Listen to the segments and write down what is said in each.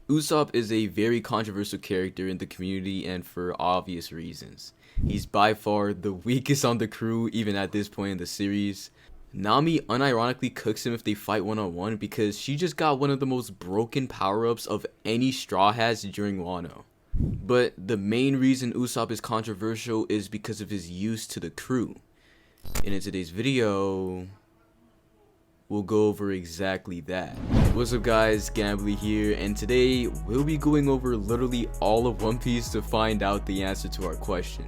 Usopp is a very controversial character in the community and for obvious reasons. He's by far the weakest on the crew even at this point in the series. Nami unironically cooks him if they fight one-on-one because she just got one of the most broken power-ups of any Straw has during Wano. But the main reason Usopp is controversial is because of his use to the crew. And in today's video, we'll go over exactly that. What's up guys, Gamblrr here, and today we'll be going over literally all of One Piece to find out the answer to our question.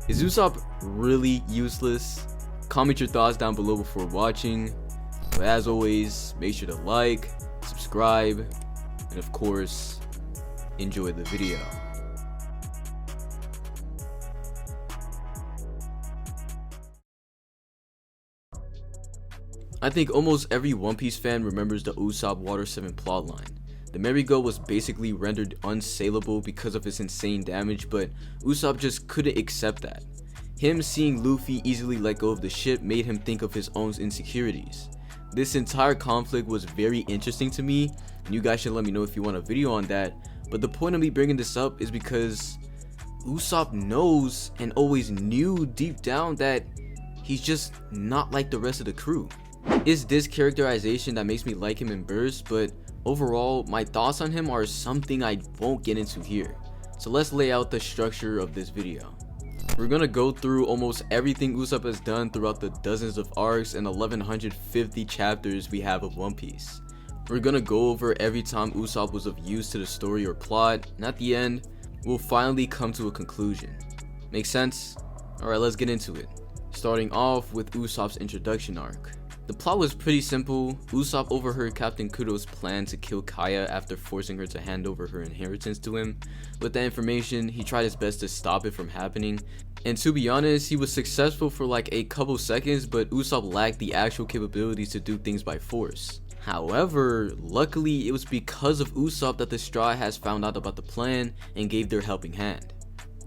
Is Usopp really useless? Comment your thoughts down below before watching. But as always, make sure to like, subscribe, and of course, enjoy the video. I think almost every One Piece fan remembers the Usopp Water 7 plotline. The merry-go was basically rendered unsaleable because of its insane damage, but Usopp just couldn't accept that. Him seeing Luffy easily let go of the ship made him think of his own insecurities. This entire conflict was very interesting to me, and you guys should let me know if you want a video on that, but the point of me bringing this up is because Usopp knows and always knew deep down that he's just not like the rest of the crew. It's this characterization that makes me like him in bursts, but overall, my thoughts on him are something I won't get into here. So let's lay out the structure of this video. We're gonna go through almost everything Usopp has done throughout the dozens of arcs and 1150 chapters we have of One Piece. We're gonna go over every time Usopp was of use to the story or plot, and at the end, we'll finally come to a conclusion. Make sense? Alright, let's get into it. Starting off with Usopp's introduction arc. The plot was pretty simple. Usopp overheard Captain Kudo's plan to kill Kaya after forcing her to hand over her inheritance to him. With that information, he tried his best to stop it from happening, and to be honest, he was successful for like a couple seconds, but Usopp lacked the actual capabilities to do things by force. However, luckily it was because of Usopp that the Straw Hats found out about the plan and gave their helping hand.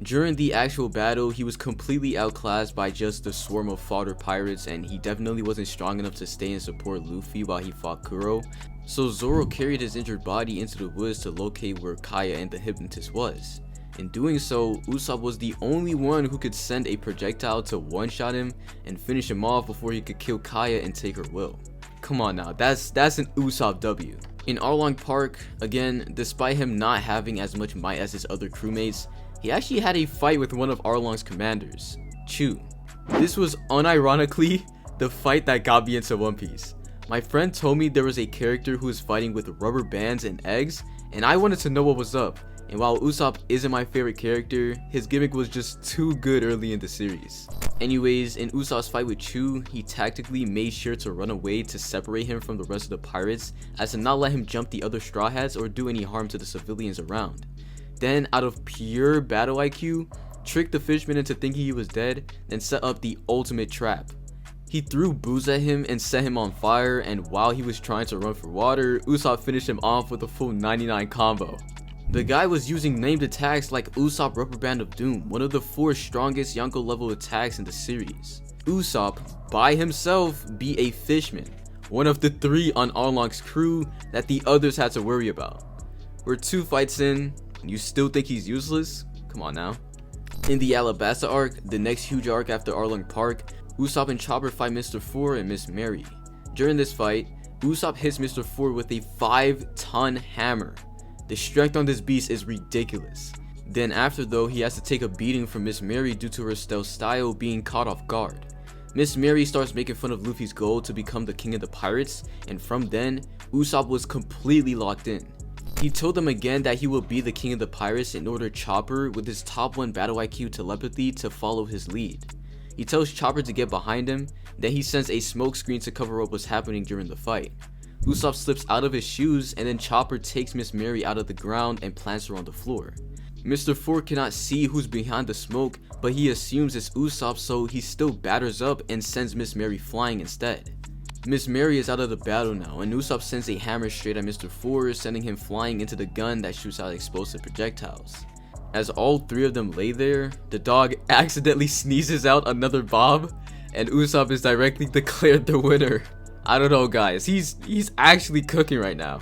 During the actual battle, he was completely outclassed by just the swarm of fodder pirates, and he definitely wasn't strong enough to stay and support Luffy while he fought Kuro. So Zoro carried his injured body into the woods to locate where Kaya and the hypnotist was. In doing so, Usopp was the only one who could send a projectile to one-shot him and finish him off before he could kill Kaya and take her will. Come on now, that's an Usopp W. In Arlong Park, again, despite him not having as much might as his other crewmates, he actually had a fight with one of Arlong's commanders, Chu. This was unironically the fight that got me into One Piece. My friend told me there was a character who was fighting with rubber bands and eggs, and I wanted to know what was up. And while Usopp isn't my favorite character, his gimmick was just too good early in the series. Anyways, in Usopp's fight with Chu, he tactically made sure to run away to separate him from the rest of the pirates, as to not let him jump the other Straw Hats or do any harm to the civilians around. Then, out of pure battle IQ, tricked the fishman into thinking he was dead, then set up the ultimate trap. He threw booze at him and set him on fire, and while he was trying to run for water, Usopp finished him off with a full 99 combo. The guy was using named attacks like Usopp Rubber Band of Doom, one of the 4 strongest Yonko level attacks in the series. Usopp, by himself, beat a fishman, one of the 3 on Arlong's crew that the others had to worry about. We're 2 fights in, and you still think he's useless? Come on now. In the Alabasta arc, the next huge arc after Arlong Park, Usopp and Chopper fight Mr. Four and Miss Mary. During this fight, Usopp hits Mr. Four with a 5-ton hammer. The strength on this beast is ridiculous. Then after though, he has to take a beating from Miss Mary due to her stealth style being caught off guard. Miss Mary starts making fun of Luffy's goal to become the king of the pirates, and from then, Usopp was completely locked in. He told them again that he will be the king of the pirates and ordered Chopper, with his top 1 battle IQ telepathy, to follow his lead. He tells Chopper to get behind him, then he sends a smoke screen to cover up what's happening during the fight. Usopp slips out of his shoes, and then Chopper takes Miss Mary out of the ground and plants her on the floor. Mr. Four cannot see who's behind the smoke, but he assumes it's Usopp, so he still batters up and sends Miss Mary flying instead. Miss Mary is out of the battle now, and Usopp sends a hammer straight at Mr. Four, sending him flying into the gun that shoots out explosive projectiles. As all 3 of them lay there, the dog accidentally sneezes out another bomb, and Usopp is directly declared the winner. I don't know guys, he's actually cooking right now.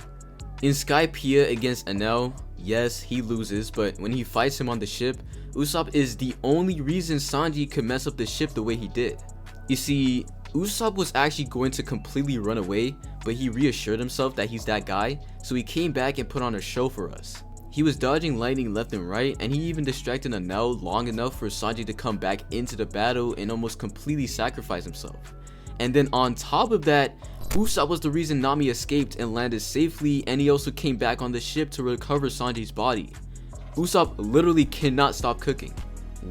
In Skypiea against Enel, yes, he loses, but when he fights him on the ship, Usopp is the only reason Sanji could mess up the ship the way he did. You see, Usopp was actually going to completely run away, but he reassured himself that he's that guy, so he came back and put on a show for us. He was dodging lightning left and right, and he even distracted Enel long enough for Sanji to come back into the battle and almost completely sacrifice himself. And then on top of that, Usopp was the reason Nami escaped and landed safely, and he also came back on the ship to recover Sanji's body. Usopp literally cannot stop cooking.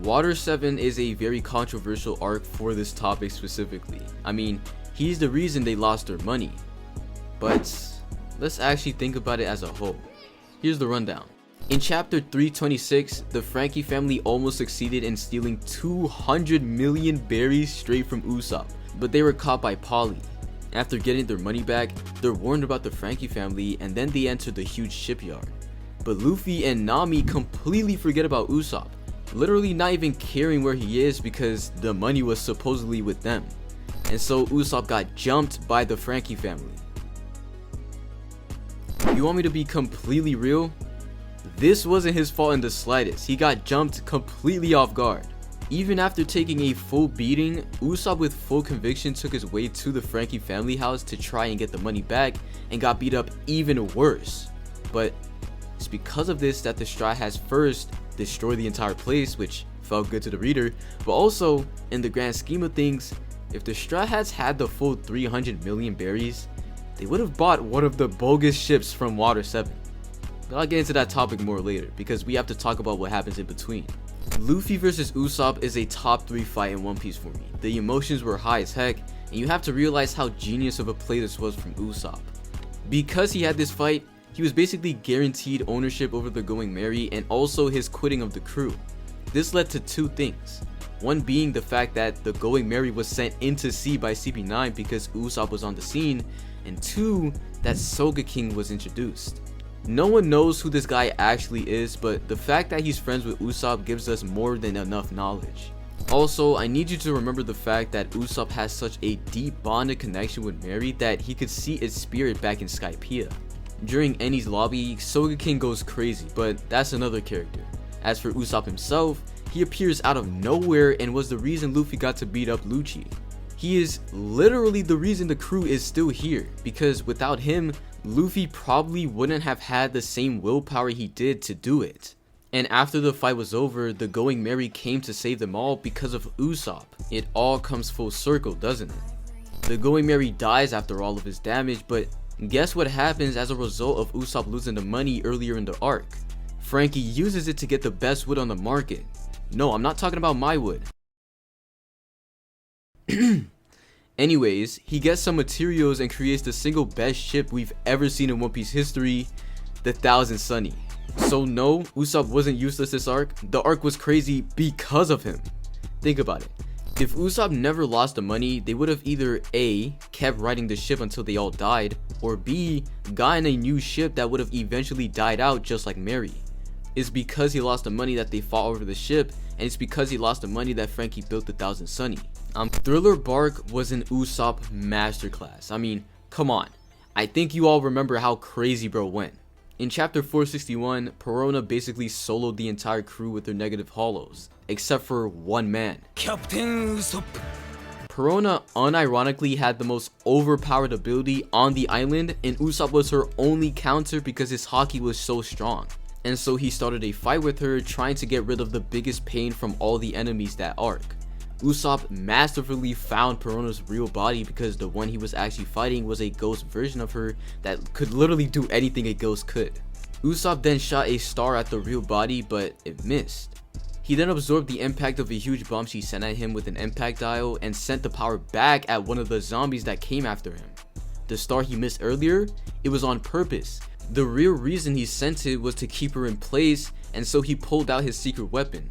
Water 7 is a very controversial arc for this topic specifically. I mean, he's the reason they lost their money. But let's actually think about it as a whole. Here's the rundown. In chapter 326, the Frankie family almost succeeded in stealing 200 million berries straight from Usopp, but they were caught by Polly. After getting their money back, they're warned about the Frankie family, and then they enter the huge shipyard. But Luffy and Nami completely forget about Usopp, literally not even caring where he is because the money was supposedly with them. And so Usopp got jumped by the Frankie family. You want me to be completely real? This wasn't his fault in the slightest. He got jumped completely off guard. Even after taking a full beating, Usopp with full conviction took his way to the Frankie family house to try and get the money back, and got beat up even worse. But it's because of this that the Straw Hats first destroyed the entire place, which felt good to the reader, but also, in the grand scheme of things, if the Straw Hats had the full 300 million berries, they would have bought one of the bogus ships from Water 7. But I'll get into that topic more later, because we have to talk about what happens in between. Luffy versus Usopp is a top 3 fight in One Piece for me. The emotions were high as heck, and you have to realize how genius of a play this was from Usopp. Because he had this fight, he was basically guaranteed ownership over the Going Merry and also his quitting of the crew. This led to 2 things. One being the fact that the Going Merry was sent into sea by CP9 because Usopp was on the scene, and 2, that Sogeking was introduced. No one knows who this guy actually is, but the fact that he's friends with Usopp gives us more than enough knowledge. Also, I need you to remember the fact that Usopp has such a deep bonded connection with Merry that he could see its spirit back in Skypiea. During Eni's lobby, Sogeking goes crazy, but that's another character. As for Usopp himself, he appears out of nowhere and was the reason Luffy got to beat up Lucci. He is literally the reason the crew is still here, because without him, Luffy probably wouldn't have had the same willpower he did to do it. And after the fight was over, the Going Merry came to save them all because of Usopp. It all comes full circle, doesn't it? The Going Merry dies after all of his damage, but guess what happens as a result of Usopp losing the money earlier in the arc? Frankie uses it to get the best wood on the market. No, I'm not talking about my wood. Anyways, he gets some materials and creates the single best ship we've ever seen in One Piece history, the Thousand Sunny. So no, Usopp wasn't useless this arc. The arc was crazy because of him. Think about it. If Usopp never lost the money, they would have either A, kept riding the ship until they all died, or B, gotten a new ship that would have eventually died out just like Merry. It's because he lost the money that they fought over the ship, and it's because he lost the money that Frankie built the Thousand Sunny. Thriller Bark was an Usopp masterclass. I mean, come on. I think you all remember how crazy bro went. In chapter 461, Perona basically soloed the entire crew with their negative hollows, except for one man. Captain Usopp. Perona unironically had the most overpowered ability on the island, and Usopp was her only counter because his haki was so strong. And so he started a fight with her, trying to get rid of the biggest pain from all the enemies that arc. Usopp masterfully found Perona's real body because the one he was actually fighting was a ghost version of her that could literally do anything a ghost could. Usopp then shot a star at the real body, but it missed. He then absorbed the impact of a huge bomb she sent at him with an impact dial and sent the power back at one of the zombies that came after him. The star he missed earlier, it was on purpose. The real reason he sent it was to keep her in place, and so he pulled out his secret weapon,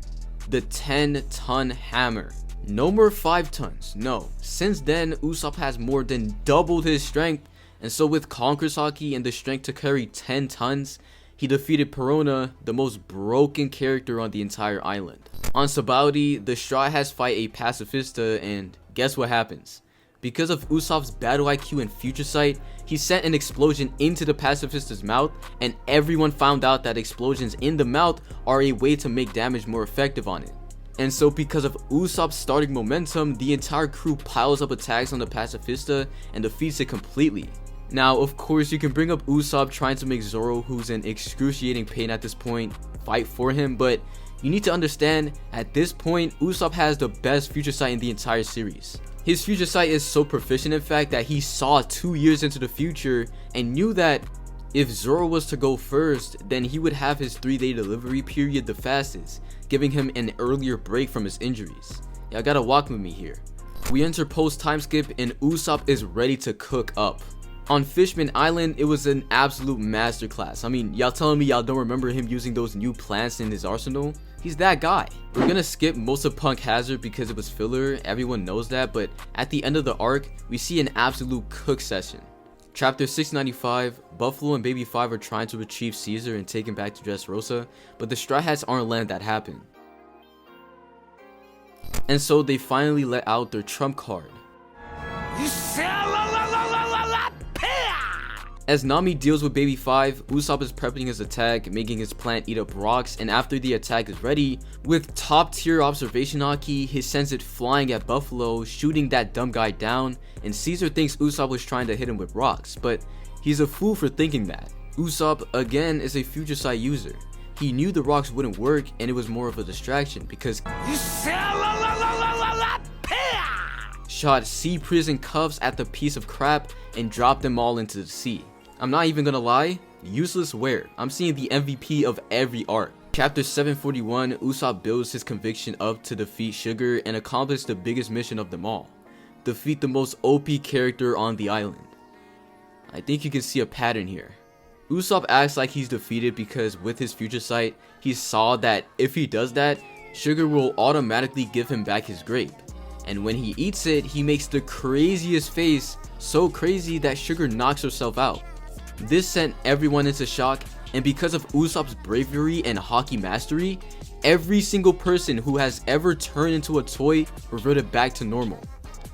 the 10-ton hammer. No more 5 tons, no. Since then, Usopp has more than doubled his strength, and so with Conqueror's haki and the strength to carry 10 tons, he defeated Perona, the most broken character on the entire island. On Sabaody, the Straw Hats fight a pacifista, and guess what happens? Because of Usopp's battle IQ and future sight, he sent an explosion into the pacifista's mouth, and everyone found out that explosions in the mouth are a way to make damage more effective on it. And so because of Usopp's starting momentum, the entire crew piles up attacks on the pacifista and defeats it completely. Now, of course, you can bring up Usopp trying to make Zoro, who's in excruciating pain at this point, fight for him, but you need to understand, at this point, Usopp has the best future sight in the entire series. His future sight is so proficient, in fact, that he saw 2 years into the future and knew that if Zoro was to go first, then he would have his 3-day delivery period the fastest, giving him an earlier break from his injuries. Y'all gotta walk with me here. We enter post time skip and Usopp is ready to cook up. On Fishman Island, it was an absolute masterclass. I mean, y'all telling me y'all don't remember him using those new plants in his arsenal? He's that guy. We're gonna skip most of Punk Hazard because it was filler, everyone knows that, but at the end of the arc, we see an absolute cook session. Chapter 695, Buffalo and Baby 5 are trying to retrieve Caesar and take him back to Dressrosa, but the Straw Hats aren't letting that happen. And so they finally let out their trump card. As Nami deals with Baby 5, Usopp is prepping his attack, making his plant eat up rocks, and after the attack is ready, with top tier observation haki, he sends it flying at Buffalo, shooting that dumb guy down, and Caesar thinks Usopp was trying to hit him with rocks, but he's a fool for thinking that. Usopp, again, is a future sight user. He knew the rocks wouldn't work, and it was more of a distraction, because shot sea prison cuffs at the piece of crap and dropped them all into the sea. I'm not even gonna lie, useless where? I'm seeing the MVP of every arc. Chapter 741, Usopp builds his conviction up to defeat Sugar and accomplish the biggest mission of them all. Defeat the most OP character on the island. I think you can see a pattern here. Usopp acts like he's defeated because with his future sight, he saw that if he does that, Sugar will automatically give him back his grape. And when he eats it, he makes the craziest face, so crazy that Sugar knocks herself out. This sent everyone into shock, and because of Usopp's bravery and haki mastery, every single person who has ever turned into a toy reverted back to normal.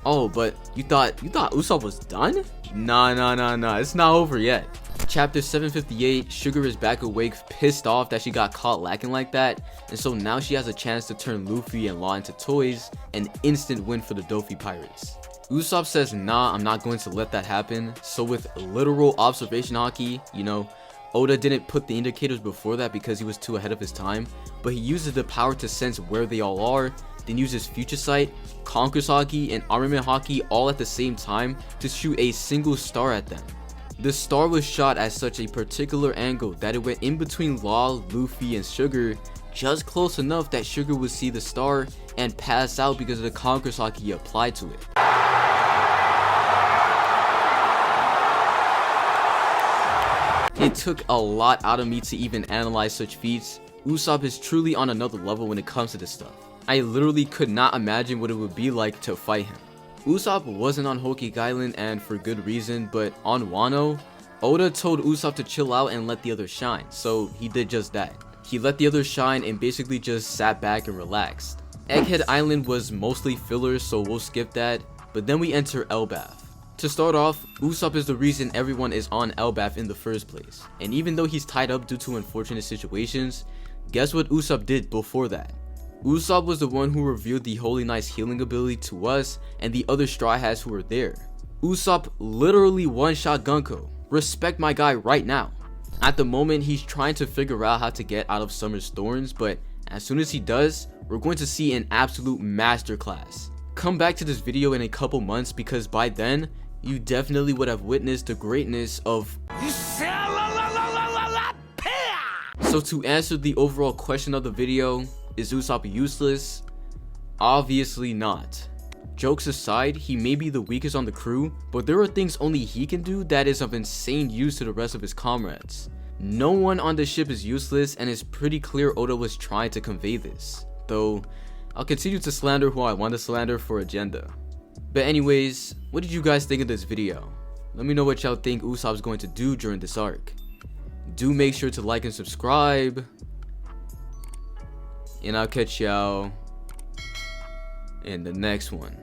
Oh, but you thought Usopp was done? Nah, it's not over yet. Chapter 758, Sugar is back awake, pissed off that she got caught lacking like that, and so now she has a chance to turn Luffy and Law into toys, an instant win for the Dofi Pirates. Usopp says, nah, I'm not going to let that happen, so with literal observation haki, you know, Oda didn't put the indicators before that because he was too ahead of his time, but he uses the power to sense where they all are, then uses future sight, conquers haki, and armament haki all at the same time to shoot a single star at them. The star was shot at such a particular angle that it went in between Law, Luffy, and Sugar, just close enough that Sugar would see the star and pass out because of the Conqueror's haki applied to it. It took a lot out of me to even analyze such feats. Usopp is truly on another level when it comes to this stuff. I literally could not imagine what it would be like to fight him. Usopp wasn't on Whole Cake Island, and for good reason, but on Wano, Oda told Usopp to chill out and let the others shine, so he did just that. He let the others shine and basically just sat back and relaxed. Egghead Island was mostly filler, so we'll skip that, but then we enter Elbaf. To start off, Usopp is the reason everyone is on Elbaf in the first place, and even though he's tied up due to unfortunate situations, guess what Usopp did before that? Usopp was the one who revealed the Holy Knight's healing ability to us and the other Straw Hats who were there. Usopp literally one-shot Gunko. Respect my guy right now. At the moment, he's trying to figure out how to get out of Summer's thorns, but as soon as he does, we're going to see an absolute masterclass. Come back to this video in a couple months because by then, you definitely would have witnessed the greatness of... So to answer the overall question of the video, is Usopp useless? Obviously not. Jokes aside, he may be the weakest on the crew, but there are things only he can do that is of insane use to the rest of his comrades. No one on the ship is useless, and it's pretty clear Oda was trying to convey this. Though, I'll continue to slander who I want to slander for agenda. But anyways, what did you guys think of this video? Let me know what y'all think Usopp's going to do during this arc. Do make sure to like and subscribe. And I'll catch y'all in the next one.